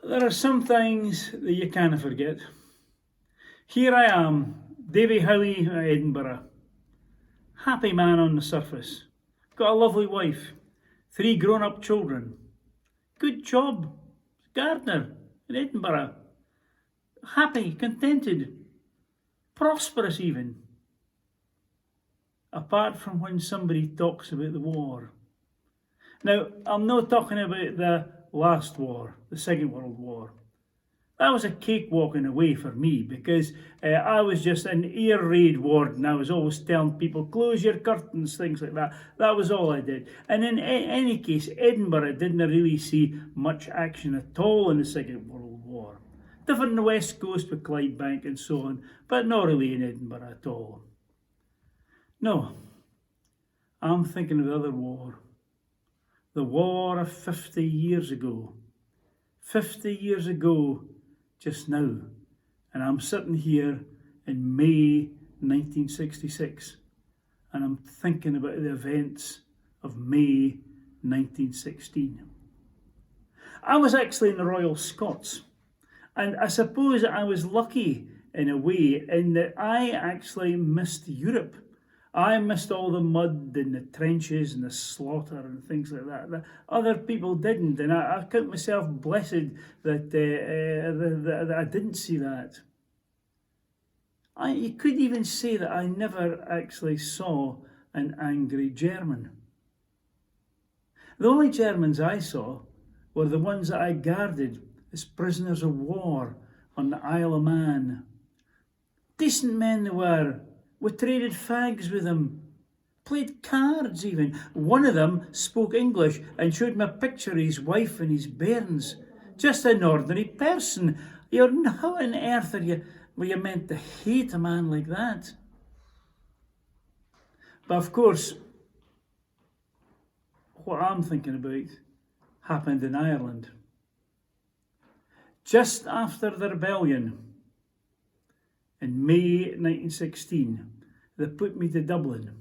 There are some things that you can't forget. Here I am, Davy Howie at Edinburgh. Happy man on the surface. Got a lovely wife, 3 grown-up children. Good job, gardener in Edinburgh. Happy, contented, prosperous even. Apart from when somebody talks about the war. Now, I'm not talking about the last war, the Second World War. That was a cakewalk in a way for me because I was just an air raid warden. I was always telling people, close your curtains, things like that. That was all I did. And in any case, Edinburgh didn't really see much action at all in the Second World War. Different in the West Coast with Clydebank and so on, but not really in Edinburgh at all. No, I'm thinking of the other war. The war of 50 years ago. 50 years ago just now. And I'm sitting here in May 1966. And I'm thinking about the events of May 1916. I was actually in the Royal Scots. And I suppose I was lucky in a way in that I actually missed Europe. I missed all the mud and the trenches and the slaughter and things like that other people didn't, and I count myself blessed that I didn't see that. You could even say that I never actually saw an angry German. The only Germans I saw were the ones that I guarded as prisoners of war on the Isle of Man. Decent men they were. We traded fags with them, played cards even. One of them spoke English and showed me a picture of his wife and his bairns. Just an ordinary person. How on earth were you meant to hate a man like that? But of course, what I'm thinking about happened in Ireland. Just after the rebellion, in May 1916, they put me to Dublin.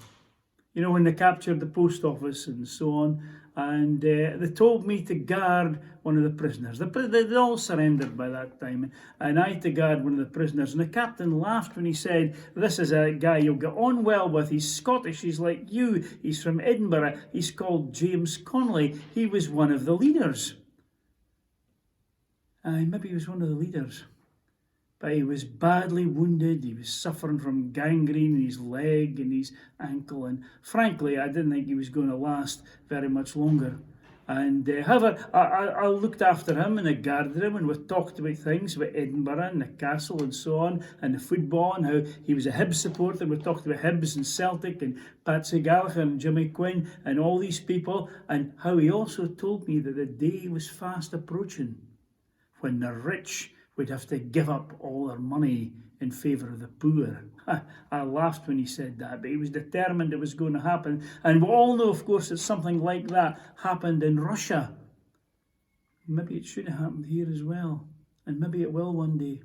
You know, when they captured the post office and so on, and they told me to guard one of the prisoners. They'd all surrendered by that time, and I had to guard one of the prisoners. And the captain laughed when he said, "This is a guy you'll get on well with. He's Scottish, he's like you. He's from Edinburgh. He's called James Connolly. He was one of the leaders." Maybe he was one of the leaders. But he was badly wounded. He was suffering from gangrene in his leg and his ankle. And frankly, I didn't think he was going to last very much longer. And however, I looked after him and I guarded him, and we talked about things, about Edinburgh and the castle and so on, and the football and how he was a Hibs supporter. We talked about Hibs and Celtic and Patsy Gallagher and Jimmy Quinn and all these people, and how he also told me that the day was fast approaching when the rich would have to give up all their money in favour of the poor. I laughed when he said that, but he was determined it was going to happen. And we all know, of course, that something like that happened in Russia. Maybe it should have happened here as well, and maybe it will one day.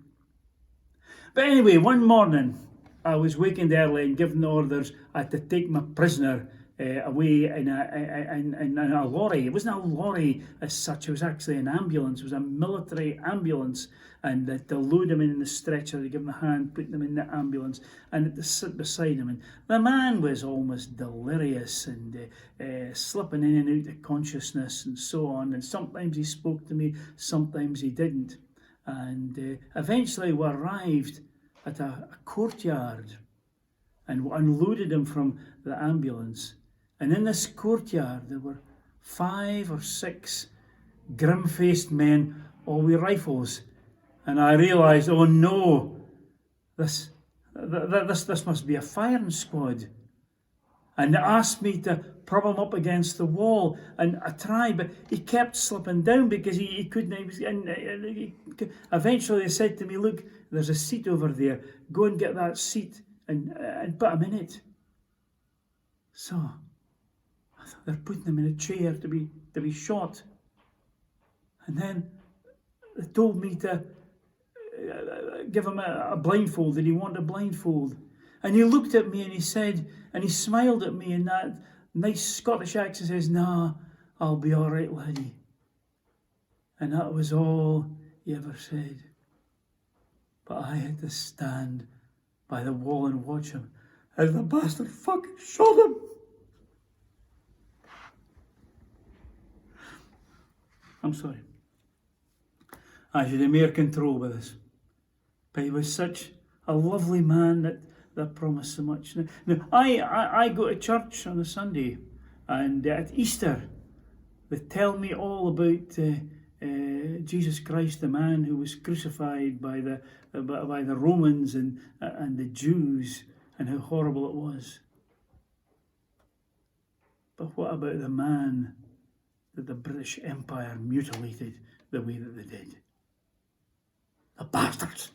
But anyway, one morning, I was wakened early and given the orders I had to take my prisoner away in a lorry. It wasn't a lorry as such, it was actually an ambulance. It was a military ambulance, and they load him in the stretcher, they give him a hand, put them in the ambulance, and they sit beside him. And the man was almost delirious and slipping in and out of consciousness and so on. And sometimes he spoke to me, sometimes he didn't. And eventually we arrived at a courtyard and unloaded him from the ambulance. And in this courtyard, there were 5 or 6 grim-faced men, all with rifles. And I realised, oh no, this must be a firing squad. And they asked me to prop him up against the wall. And I tried, but he kept slipping down because he couldn't. Eventually they said to me, "Look, there's a seat over there. Go and get that seat and put him in it." So they're putting him in a chair to be shot. And then they told me to give him a blindfold, that he wanted a blindfold. And he looked at me and he said, and he smiled at me in that nice Scottish accent, says, "Nah, I'll be all right, laddie." And that was all he ever said. But I had to stand by the wall and watch him as the bastard fucking shot him. I'm sorry. I should have more control with this. But he was such a lovely man that promised so much. Now, I go to church on a Sunday, and at Easter, they tell me all about Jesus Christ, the man who was crucified by the Romans and the Jews, and how horrible it was. But what about the man that the British Empire mutilated the way that they did? The bastards!